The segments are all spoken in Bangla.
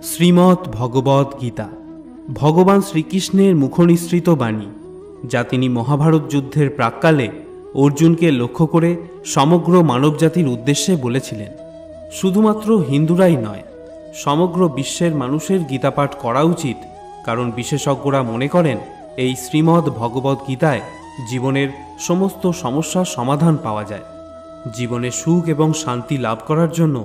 শ্রীমদ্ ভগবদ গীতা ভগবান শ্রীকৃষ্ণের মুখনিসৃত বাণী, যা তিনি মহাভারত যুদ্ধের প্রাক্কালে অর্জুনকে লক্ষ্য করে সমগ্র মানবজাতির উদ্দেশ্যে বলেছিলেন। শুধুমাত্র হিন্দুরাই নয়, সমগ্র বিশ্বের মানুষের গীতাপাঠ করা উচিত, কারণ বিশেষজ্ঞরা মনে করেন এই শ্রীমদ্ ভগবদ গীতায় জীবনের সমস্ত সমস্যার সমাধান পাওয়া যায়। জীবনে সুখ এবং শান্তি লাভ করার জন্য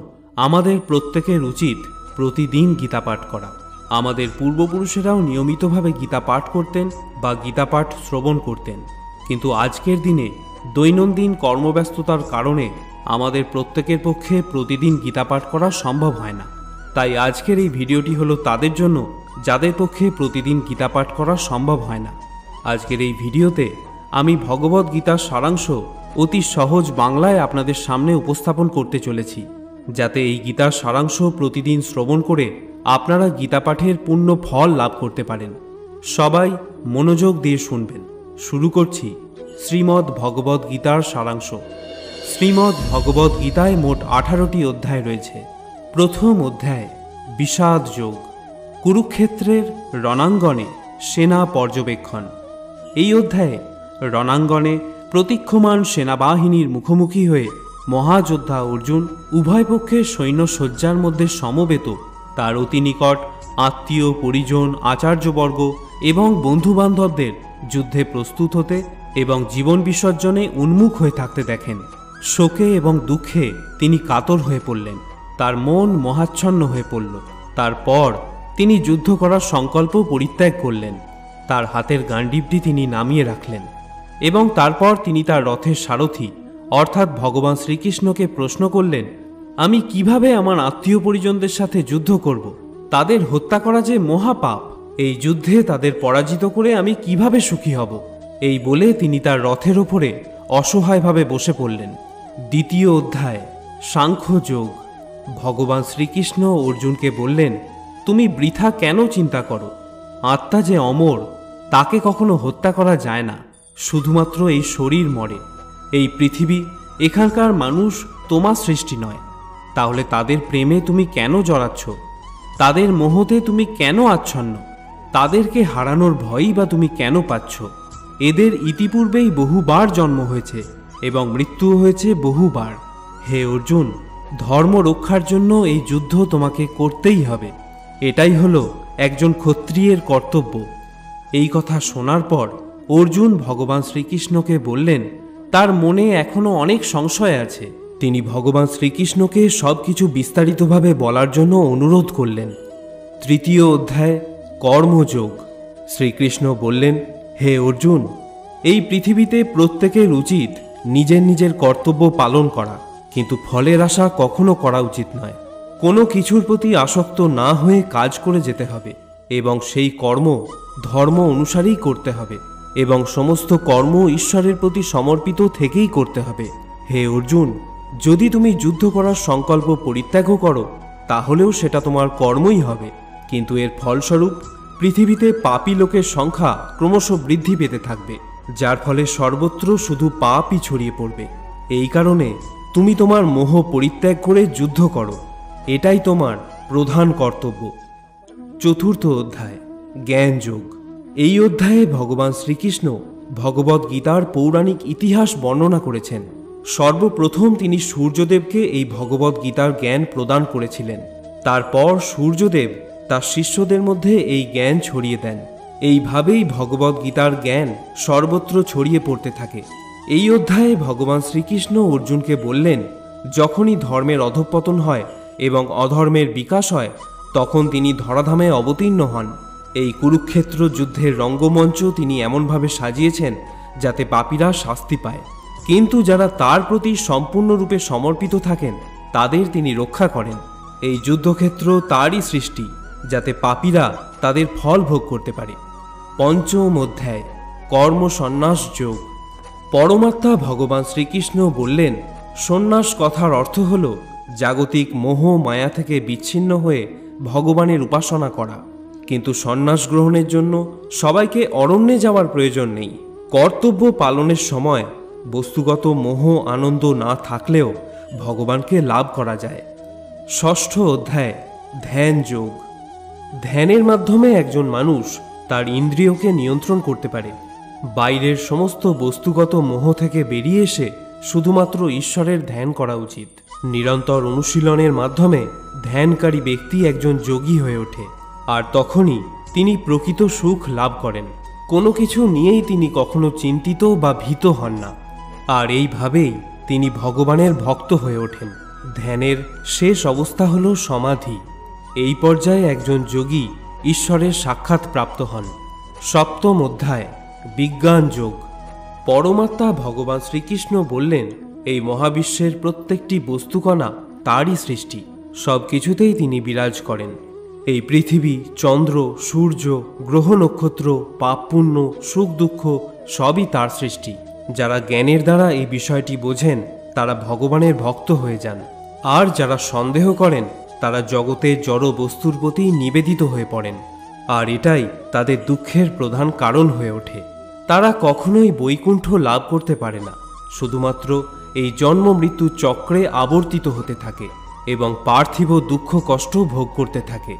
আমাদের প্রত্যেকের উচিত প্রতিদিন গীতা পাঠ করা। আমাদের পূর্বপুরুষেরাও নিয়মিতভাবে গীতা পাঠ করতেন বা গীতা পাঠ শ্রবণ করতেন, কিন্তু আজকের দিনে দৈনন্দিন কর্মব্যস্ততার কারণে আমাদের প্রত্যেকের পক্ষে প্রতিদিন গীতা পাঠ করা সম্ভব হয় না। তাই আজকের এই ভিডিওটি হলো তাদের জন্য যাদের পক্ষে প্রতিদিন গীতা পাঠ করা সম্ভব হয় না। আজকের এই ভিডিওতে আমি ভগবদ গীতার সারাংশ অতি সহজ বাংলায় আপনাদের সামনে উপস্থাপন করতে চলেছি, যাতে এই গীতার সারাংশ প্রতিদিন শ্রবণ করে আপনারা গীতা পাঠের পূর্ণ ফল লাভ করতে পারেন। সবাই মনোযোগ দিয়ে শুনবেন। শুরু করছি শ্রীমদ্ ভগবদ গীতার সারাংশ। শ্রীমদ্ ভগবদ গীতায় মোট 18টি অধ্যায় রয়েছে। প্রথম অধ্যায় বিষাদ যোগ, কুরুক্ষেত্রের রণাঙ্গনে সেনা পর্যবেক্ষণ। এই অধ্যায়ে রণাঙ্গনে প্রতীক্ষমান সেনাবাহিনীর মুখোমুখি হয়ে মহাযোদ্ধা অর্জুন উভয় পক্ষের সৈন্যসজ্জার মধ্যে সমবেত তার অতি নিকট আত্মীয় পরিজন, আচার্যবর্গ এবং বন্ধুবান্ধবদের যুদ্ধে প্রস্তুত হতে এবং জীবন বিসর্জনে উন্মুখ হয়ে থাকতে দেখেন। শোকে এবং দুঃখে তিনি কাতর হয়ে পড়লেন, তার মন মহাচ্ছন্ন হয়ে পড়ল। তারপর তিনি যুদ্ধ করার সংকল্প পরিত্যাগ করলেন, তার হাতের গান্ডিবটি তিনি নামিয়ে রাখলেন এবং তারপর তিনি তার রথের সারথি অর্থাৎ ভগবান শ্রীকৃষ্ণকে প্রশ্ন করলেন, আমি কিভাবে আমার আত্মীয় পরিজনদের সাথে যুদ্ধ করব? তাদের হত্যা করা যে মহাপাপ। এই যুদ্ধে তাদের পরাজিত করে আমি কিভাবে সুখী হব? এই বলে তিনি তার রথের ওপরে অসহায়ভাবে বসে পড়লেন। দ্বিতীয় অধ্যায় সাংখ্য যোগ। ভগবান শ্রীকৃষ্ণ অর্জুনকে বললেন, তুমি বৃথা কেন চিন্তা করো? আত্মা যে অমর, তাকে কখনো হত্যা করা যায় না। শুধুমাত্র এই শরীর মরে। এই পৃথিবী, এখানকার মানুষ তোমার সৃষ্টি নয়। তাহলে তাদের প্রেমে তুমি কেন জড়াচ্ছ? তাদের মোহতে তুমি কেন আচ্ছন্ন? তাদেরকে হারানোর ভয়ই বা তুমি কেন পাচ্ছ? এদের ইতিপূর্বেই বহুবার জন্ম হয়েছে এবং মৃত্যুও হয়েছে বহুবার। হে অর্জুন, ধর্ম রক্ষার জন্য এই যুদ্ধ তোমাকে করতেই হবে। এটাই হলো একজন ক্ষত্রিয়ের কর্তব্য। এই কথা শোনার পর অর্জুন ভগবান শ্রীকৃষ্ণকে বললেন, তার মনে এখনো অনেক সংশয় আছে। তিনি ভগবান শ্রীকৃষ্ণকে সবকিছু বিস্তারিতভাবে বলার জন্য অনুরোধ করলেন। তৃতীয় অধ্যায় কর্মযোগ। শ্রীকৃষ্ণ বললেন, হে অর্জুন, এই পৃথিবীতে প্রত্যেকের উচিত নিজের নিজের কর্তব্য পালন করা, কিন্তু ফলের আশা কখনো করা উচিত নয়। কোনো কিছুর প্রতি আসক্ত না হয়ে কাজ করে যেতে হবে এবং সেই কর্ম ধর্ম অনুসারেই করতে হবে এবং সমস্ত কর্ম ঈশ্বরের প্রতি সমর্পিত থেকেই করতে হবে। হে অর্জুন, যদি তুমি যুদ্ধ করার সংকল্প পরিত্যাগও করো, তাহলেও সেটা তোমার কর্মই হবে, কিন্তু এর ফলস্বরূপ পৃথিবীতে পাপী লোকের সংখ্যা ক্রমশ বৃদ্ধি পেতে থাকবে, যার ফলে সর্বত্র শুধু পাপই ছড়িয়ে পড়বে। এই কারণে তুমি তোমার মোহ পরিত্যাগ করে যুদ্ধ করো, এটাই তোমার প্রধান কর্তব্য। চতুর্থ অধ্যায় জ্ঞান যোগ। এই অধ্যায়ে ভগবান শ্রীকৃষ্ণ ভগবদ গীতার পৌরাণিক ইতিহাস বর্ণনা করেছেন। সর্বপ্রথম তিনি সূর্যদেবকে এই ভগবদ গীতার জ্ঞান প্রদান করেছিলেন। তারপর সূর্যদেব তার শিষ্যদের মধ্যে এই জ্ঞান ছড়িয়ে দেন। এইভাবেই ভগবদ গীতার জ্ঞান সর্বত্র ছড়িয়ে পড়তে থাকে। এই অধ্যায়ে ভগবান শ্রীকৃষ্ণ অর্জুনকে বললেন, যখনই ধর্মের অধঃপতন হয় এবং অধর্মের বিকাশ হয়, তখন তিনি ধরাধামে অবতীর্ণ হন। এই কুরুক্ষেত্র যুদ্ধের রঙ্গমঞ্চ তিনি এমনভাবে সাজিয়েছেন যাতে পাপীরা শাস্তি পায়, কিন্তু যারা তার প্রতি সম্পূর্ণরূপে সমর্পিত থাকেন তাদের তিনি রক্ষা করেন। এই যুদ্ধক্ষেত্র তারই সৃষ্টি, যাতে পাপীরা তাদের ফল ভোগ করতে পারে। পঞ্চম অধ্যায় কর্ম সন্ন্যাস যোগ। পরমাত্মা ভগবান শ্রীকৃষ্ণ বললেন, সন্ন্যাস কথার অর্থ হল জাগতিক মোহ মায়া থেকে বিচ্ছিন্ন হয়ে ভগবানের উপাসনা করা। কিন্তু সন্ন্যাস গ্রহণের জন্য সবাইকে অরণ্যে যাওয়ার প্রয়োজন নেই। কর্তব্য পালনের সময় বস্তুগত মোহ আনন্দ না থাকলেও ভগবানকে লাভ করা যায়। ষষ্ঠ অধ্যায় ধ্যান যোগ। ধ্যানের মাধ্যমে একজন মানুষ তার ইন্দ্রিয়কে নিয়ন্ত্রণ করতে পারে। বাইরের সমস্ত বস্তুগত মোহ থেকে বেরিয়ে এসে শুধুমাত্র ঈশ্বরের ধ্যান করা উচিত। নিরন্তর অনুশীলনের মাধ্যমে ধ্যানকারী ব্যক্তি একজন যোগী হয়ে ওঠে, আর তখনই তিনি প্রকৃত সুখ লাভ করেন। কোনো কিছু নিয়েই তিনি কখনো চিন্তিত বা ভীত হন না, আর এইভাবেই তিনি ভগবানের ভক্ত হয়ে ওঠেন। ধ্যানের শেষ অবস্থা হল সমাধি। এই পর্যায়ে একজন যোগী ঈশ্বরের সাক্ষাৎ প্রাপ্ত হন। সপ্তম অধ্যায়, বিজ্ঞান যোগ। পরমাত্মা ভগবান শ্রীকৃষ্ণ বললেন, এই মহাবিশ্বের প্রত্যেকটি বস্তুকণা তারই সৃষ্টি। সব কিছুতেই তিনি বিরাজ করেন। এই পৃথিবী, চন্দ্র, সূর্য, গ্রহ, নক্ষত্র, পাপ পুণ্য, সুখ দুঃখ সবই তার সৃষ্টি। যারা জ্ঞানের দ্বারা এই বিষয়টি বোঝেন তারা ভগবানের ভক্ত হয়ে যান, আর যারা সন্দেহ করেন তারা জগতের জড় বস্তুর প্রতি নিবেদিত হয়ে পড়েন, আর এটাই তাদের দুঃখের প্রধান কারণ হয়ে ওঠে। তারা কখনোই বৈকুণ্ঠ লাভ করতে পারে না, শুধুমাত্র এই জন্ম মৃত্যু চক্রে আবর্তিত হতে থাকে এবং পার্থিব দুঃখ কষ্ট ভোগ করতে থাকে।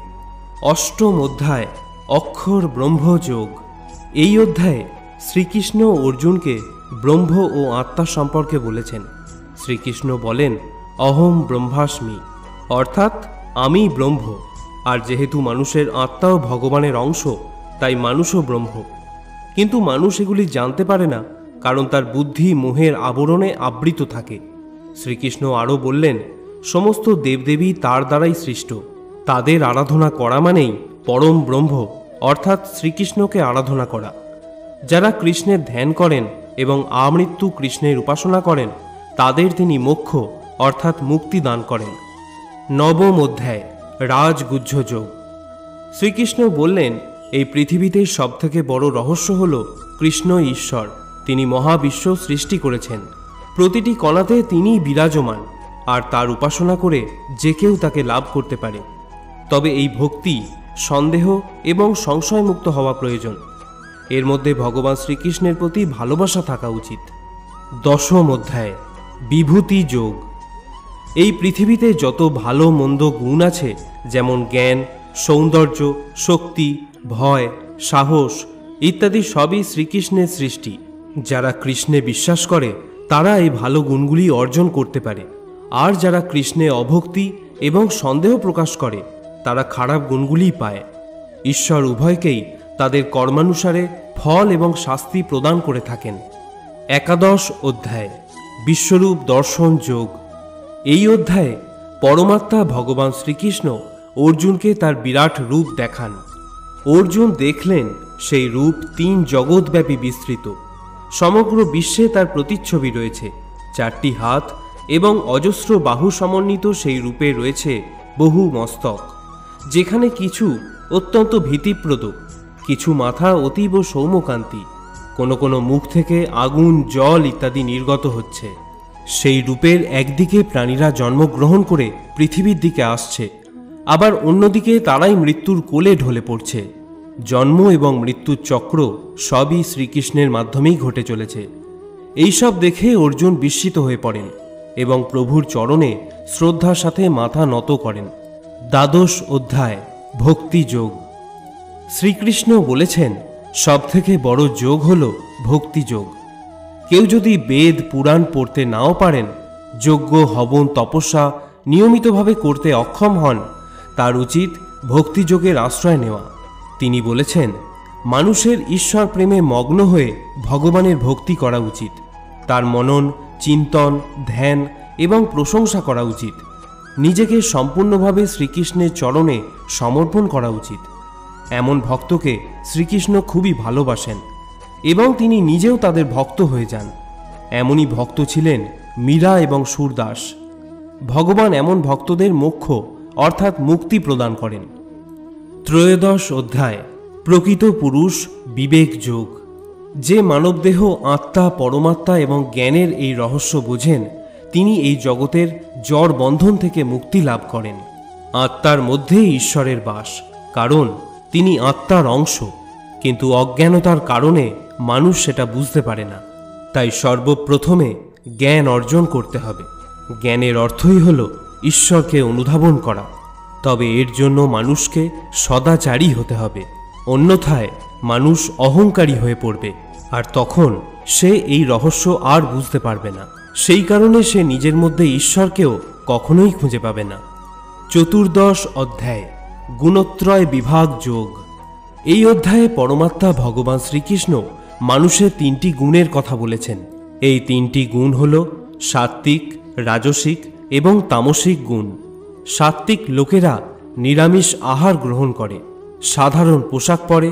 অষ্টম অধ্যায়, অক্ষর ব্রহ্মযোগ। এই অধ্যায়ে শ্রীকৃষ্ণ অর্জুনকে ব্রহ্ম ও আত্মা সম্পর্কে বলেছেন। শ্রীকৃষ্ণ বলেন, অহম ব্রহ্মাস্মি, অর্থাৎ আমি ব্রহ্ম। আর যেহেতু মানুষের আত্মাও ভগবানের অংশ, তাই মানুষও ব্রহ্ম। কিন্তু মানুষ এগুলি জানতে পারে না, কারণ তার বুদ্ধি মোহের আবরণে আবৃত থাকে। শ্রীকৃষ্ণ আরও বললেন, সমস্ত দেবদেবী তার দ্বারাই সৃষ্ট। তাদের আরাধনা করা মানেই পরম ব্রহ্ম অর্থাৎ শ্রীকৃষ্ণকে আরাধনা করা। যারা কৃষ্ণের ধ্যান করেন এবং আমৃত্যু কৃষ্ণের উপাসনা করেন তাদের তিনি মোক্ষ অর্থাৎ মুক্তি দান করেন। নবম অধ্যায়, রাজগুহ্য যোগ। শ্রীকৃষ্ণ বললেন, এই পৃথিবীতে সবথেকে বড় রহস্য হল কৃষ্ণ ঈশ্বর। তিনি মহাবিশ্ব সৃষ্টি করেছেন। প্রতিটি কণাতে তিনিই বিরাজমান, আর তার উপাসনা করে যে কেউ তাকে লাভ করতে পারে। তবে এই ভক্তি সন্দেহ এবং সংশয়মুক্ত হওয়া প্রয়োজন। এর মধ্যে ভগবান শ্রীকৃষ্ণের প্রতি ভালোবাসা থাকা উচিত। দশম অধ্যায়, বিভূতি যোগ। এই পৃথিবীতে যত ভালো মন্দ গুণ আছে, যেমন জ্ঞান, সৌন্দর্য, শক্তি, ভয়, সাহস ইত্যাদি সবই শ্রীকৃষ্ণের সৃষ্টি। যারা কৃষ্ণে বিশ্বাস করে তারা এই ভালো গুণগুলি অর্জন করতে পারে, আর যারা কৃষ্ণে অভক্তি এবং সন্দেহ প্রকাশ করে তারা খারাপ গুণগুলিই পায়। ঈশ্বর উভয়কেই তাদের কর্মানুসারে ফল এবং শাস্তি প্রদান করে থাকেন। একাদশ অধ্যায়, বিশ্বরূপ দর্শন যোগ। এই অধ্যায়ে পরমাত্মা ভগবান শ্রীকৃষ্ণ অর্জুনকে তার বিরাট রূপ দেখান। অর্জুন দেখলেন সেই রূপ 3 জগৎব্যাপী বিস্তৃত। সমগ্র বিশ্বে তার প্রতিচ্ছবি রয়েছে। 4টি হাত এবং অজস্র বাহু সমন্বিত সেই রূপে রয়েছে বহু মস্তক, যেখানে কিছু অত্যন্ত ভীতিপ্রদ, কিছু মাথা অতীব সৌম্যকান্তি, কোনো কোনো মুখ থেকে আগুন, জল ইত্যাদি নির্গত হচ্ছে। সেই রূপের একদিকে প্রাণীরা জন্মগ্রহণ করে পৃথিবীর দিকে আসছে, আবার অন্যদিকে তারাই মৃত্যুর কোলে ঢলে পড়ছে। জন্ম এবং মৃত্যুর চক্র সবই শ্রীকৃষ্ণের মাধ্যমেই ঘটে চলেছে। এইসব দেখে অর্জুন বিস্মিত হয়ে পড়েন এবং প্রভুর চরণে শ্রদ্ধার সাথে মাথা নত করেন। দ্বাদশ অধ্যায়, ভক্তি যোগ। শ্রীকৃষ্ণ বলেছেন, সবথেকে বড় যোগ হল ভক্তি যোগ। কেউ যদি বেদ পুরাণ পড়তে নাও পারেন, যজ্ঞ, হবন, তপস্যা নিয়মিতভাবে করতে অক্ষম হন, তার উচিত ভক্তিযোগের আশ্রয় নেওয়া। তিনি বলেছেন, মানুষের ঈশ্বর প্রেমে মগ্ন হয়ে ভগবানের ভক্তি করা উচিত। তার মনন, চিন্তন, ধ্যান এবং প্রশংসা করা উচিত। নিজেকে সম্পূর্ণভাবে শ্রীকৃষ্ণের চরণে সমর্পণ করা উচিত। এমন ভক্তকে শ্রীকৃষ্ণ খুবই ভালোবাসেন এবং তিনি নিজেও তাদের ভক্ত হয়ে যান। এমনই ভক্ত ছিলেন মীরা এবং সুরদাস। ভগবান এমন ভক্তদের মোক্ষ অর্থাৎ মুক্তি প্রদান করেন। ত্রয়োদশ অধ্যায়, প্রকৃত পুরুষ বিবেক যোগ। যে মানবদেহ আত্মা, পরমাত্মা এবং জ্ঞানের এই রহস্য বোঝেন, তিনি এই জগতের জড় বন্ধন থেকে মুক্তি লাভ করেন। আত্মার মধ্যেই ঈশ্বরের বাস, কারণ তিনি আত্মার অংশ, কিন্তু অজ্ঞানতার কারণে মানুষ সেটা বুঝতে পারে না। তাই সর্বপ্রথমে জ্ঞান অর্জন করতে হবে। জ্ঞানের অর্থই হল ঈশ্বরকে অনুধাবন করা। তবে এর জন্য মানুষকে সদাচারী হতে হবে, অন্যথায় মানুষ অহংকারী হয়ে পড়বে, আর তখন সে এই রহস্য আর বুঝতে পারবে না। সেই কারণে সে নিজের মধ্যে ঈশ্বরকেও কখনোই খুঁজে পাবে না। চতুর্দশ অধ্যায়, গুণত্রয় বিভাগ যোগ। এই অধ্যায়ে পরমাত্মা ভগবান শ্রীকৃষ্ণ মানুষের 3টি গুণের কথা বলেছেন। এই 3টি গুণ হল সাত্ত্বিক, রাজসিক এবং তামসিক গুণ। সাত্ত্বিক লোকেরা নিরামিষ আহার গ্রহণ করে, সাধারণ পোশাক পরে,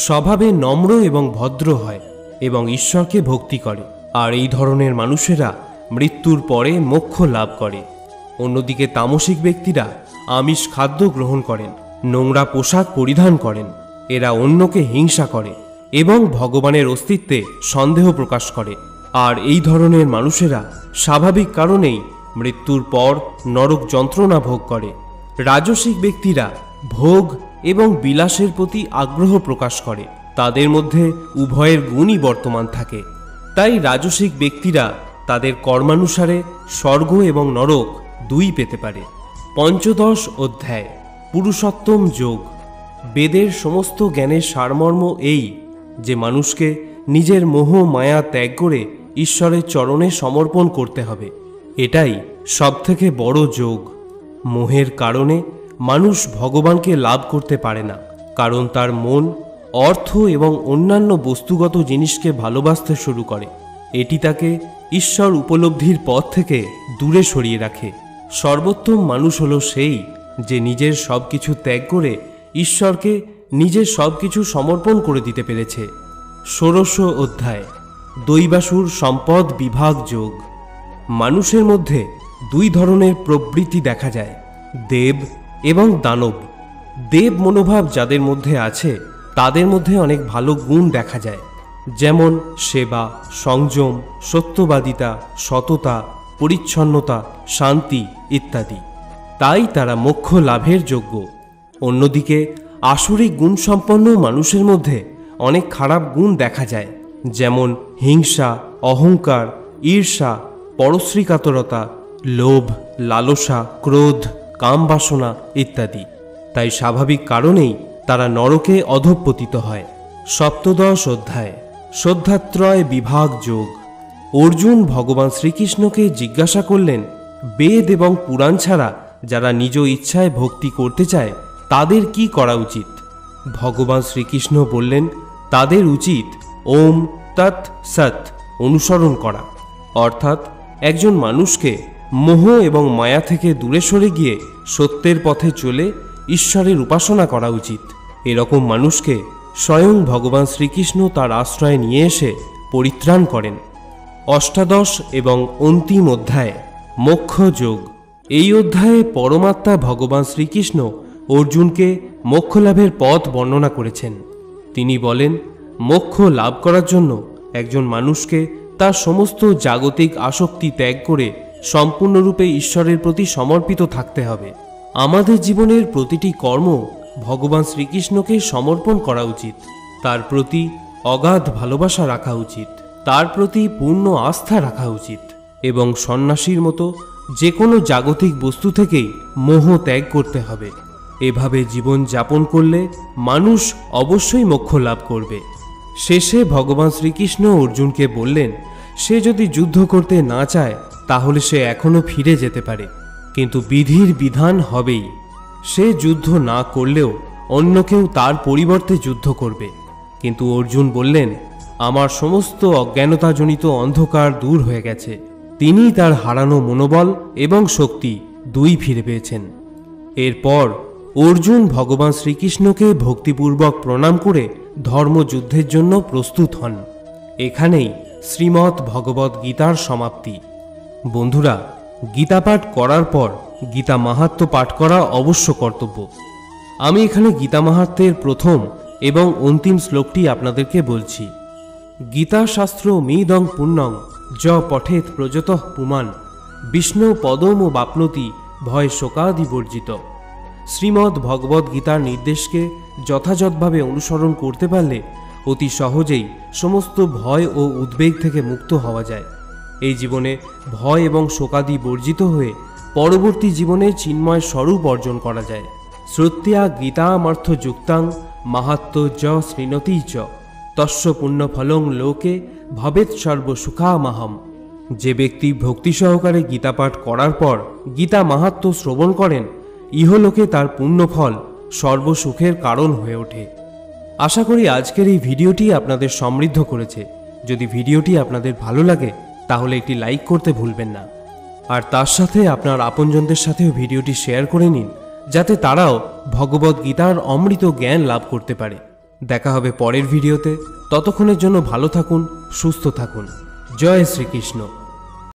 স্বভাবে নম্র এবং ভদ্র হয় এবং ঈশ্বরকে ভক্তি করে, আর এই ধরনের মানুষেরা মৃত্যুর পরে মোক্ষ লাভ করে। অন্যদিকে তামসিক ব্যক্তিরা আমিষ খাদ্য গ্রহণ করেন, নোংরা পোশাক পরিধান করেন, এরা অন্যকে হিংসা করে এবং ভগবানের অস্তিত্বে সন্দেহ প্রকাশ করে, আর এই ধরনের মানুষেরা স্বাভাবিক কারণেই মৃত্যুর পর নরক যন্ত্রণা ভোগ করে। রাজসিক ব্যক্তিরা ভোগ এবং বিলাসের প্রতি আগ্রহ প্রকাশ করে, তাদের মধ্যে উভয়ের গুণই বর্তমান থাকে। তাই রাজসিক ব্যক্তিরা তাদের কর্মানুসারে স্বর্গ এবং নরক দুই পেতে পারে। পঞ্চদশ অধ্যায়, পুরুষোত্তম যোগ। বেদের সমস্ত জ্ঞানের সারমর্ম এই যে মানুষকে নিজের মোহ মায়া ত্যাগ করে ঈশ্বরের চরণে সমর্পণ করতে হবে। এটাই সবথেকে বড় যোগ। মোহের কারণে মানুষ ভগবানকে লাভ করতে পারে না, কারণ তার মন অর্থ এবং অন্যান্য বস্তুগত জিনিসকে ভালোবাসতে শুরু করে। এটি তাকে ঈশ্বর উপলব্ধির পথ থেকে দূরে সরিয়ে রাখে। সর্বোত্তম মানুষ হলো সেই যে নিজের সব কিছু ত্যাগ করে ঈশ্বরকে নিজের সব কিছু সমর্পণ করে দিতে পেরেছে। ষোড়শ অধ্যায়, দৈবাসুর সম্পদ বিভাগ যোগ। মানুষের মধ্যে 2 ধরনের প্রবৃত্তি দেখা যায়, দেব এবং দানব। দেব মনোভাব যাদের মধ্যে আছে তাদের মধ্যে অনেক ভালো গুণ দেখা যায়, যেমন সেবা, সংযম, সত্যবাদিতা, সততা, পরিচ্ছন্নতা, শান্তি ইত্যাদি। তাই তারা মোক্ষ লাভের যোগ্য। অন্যদিকে আসরিক গুণসম্পন্ন মানুষের মধ্যে অনেক খারাপ গুণ দেখা যায়, যেমন হিংসা, অহংকার, ঈর্ষা, পরশ্রীকাতরতা, লোভ, লালসা, ক্রোধ, কামবাসনা ইত্যাদি। তাই স্বাভাবিক কারণেই তারা নরকে অধঃপতিত হয়। সপ্তদশ অধ্যায়, শ্রদ্ধাত্রয় বিভাগ যোগ। অর্জুন ভগবান শ্রীকৃষ্ণকে জিজ্ঞাসা করলেন, বেদ এবং পুরাণ ছাড়া যারা নিজ ইচ্ছায় ভক্তি করতে চায় তাদের কি করা উচিত? ভগবান শ্রীকৃষ্ণ বললেন, তাদের উচিত ওম তৎ সৎ অনুসরণ করা, অর্থাৎ একজন মানুষকে মোহ এবং মায়া থেকে দূরে সরে গিয়ে সত্যের পথে চলে ঈশ্বরের উপাসনা করা উচিত। এরকম মানুষকে স্বয়ং ভগবান শ্রীকৃষ্ণ তার আশ্রয় নিয়ে এসে পরিত্রাণ করেন। অষ্টাদশ এবং অন্তিম অধ্যায়, মোক্ষ যোগ। এই অধ্যায়ে পরমাত্মা ভগবান শ্রীকৃষ্ণ অর্জুনকে মোক্ষ লাভের পথ বর্ণনা করেছেন। তিনি বলেন, মোক্ষ লাভ করার জন্য একজন মানুষকে তার সমস্ত জাগতিক আসক্তি ত্যাগ করে সম্পূর্ণরূপে ঈশ্বরের প্রতি সমর্পিত থাকতে হবে। আমাদের জীবনের প্রতিটি কর্ম ভগবান শ্রীকৃষ্ণকে সমর্পণ করা উচিত। তার প্রতি অগাধ ভালোবাসা রাখা উচিত, তার প্রতি পূর্ণ আস্থা রাখা উচিত এবং সন্ন্যাসীর মতো যে কোনো জাগতিক বস্তু থেকেই মোহ ত্যাগ করতে হবে। এভাবে জীবন যাপন করলে মানুষ অবশ্যই মোক্ষ লাভ করবে। শেষে ভগবান শ্রীকৃষ্ণ অর্জুনকে বললেন, সে যদি যুদ্ধ করতে না চায় তাহলে সে এখনো ফিরে যেতে পারে, কিন্তু বিধির বিধান হবেই। সে যুদ্ধ না করলেও অন্য কেউ তার পরিবর্তে যুদ্ধ করবে। কিন্তু অর্জুন বললেন, আমার সমস্ত অজ্ঞানতাজনিত অন্ধকার দূর হয়ে গেছে। তিনি তার হারানো মনোবল এবং শক্তি দুই ফিরে পেয়েছেন। এরপর অর্জুন ভগবান শ্রীকৃষ্ণকে ভক্তিপূর্বক প্রণাম করে ধর্মযুদ্ধের জন্য প্রস্তুত হন। এখানেই শ্রীমদ্ ভগবদ্ গীতার সমাপ্তি। বন্ধুরা, গীতা পাঠ করার পর গীতা মাহাত্ম্য পাঠ করা অবশ্য কর্তব্য। আমি এখানে গীতা মাহাত্ম্যের প্রথম এবং অন্তিম শ্লোকটি আপনাদেরকে বলছি। গীতা শাস্ত্র মিদং পুণ্যং য পঠেত প্রযতঃ পুমান বিষ্ণু পদম বাপ্নতি ভয় শোকাদি বর্জিত। শ্রীমদ্ ভগবদ্ গীতার নির্দেশকে যথাযথভাবে অনুসরণ করতে পারলে অতি সহজেই সমস্ত ভয় ও উদ্বেগ থেকে মুক্ত হওয়া যায়। এই জীবনে ভয় এবং শোকাদি বর্জিত হয়ে পরবর্তী জীবনে চিন্ময় স্বরূপ অর্জন করা যায়। শ্রুত্যা গীতামর্থযুক্তাং মাহাত্ম্য য শৃণোতি চ তস্য পুণ্যফলং লোকে ভবেৎ সর্বসুখামহম। যে ব্যক্তি ভক্তি সহকারে গীতা পাঠ করার পর গীতা মাহাত্ম্য শ্রবণ করেন, ইহলোকে তার পুণ্যফল সর্বসুখের কারণ হয়ে ওঠে। আশা করি আজকের এই ভিডিওটি আপনাদের সমৃদ্ধ করেছে। যদি ভিডিওটি আপনাদের ভালো লাগে তাহলে একটি লাইক করতে ভুলবেন না, আর তার সাথে আপনার আপনজনদের সাথেও ভিডিওটি শেয়ার করে নিন, যাতে তারাও ভগবদ্ গীতার অমৃত জ্ঞান লাভ করতে পারে। দেখা হবে পরের ভিডিওতে। ততক্ষণের জন্য ভালো থাকুন, সুস্থ থাকুন। জয় শ্রীকৃষ্ণ।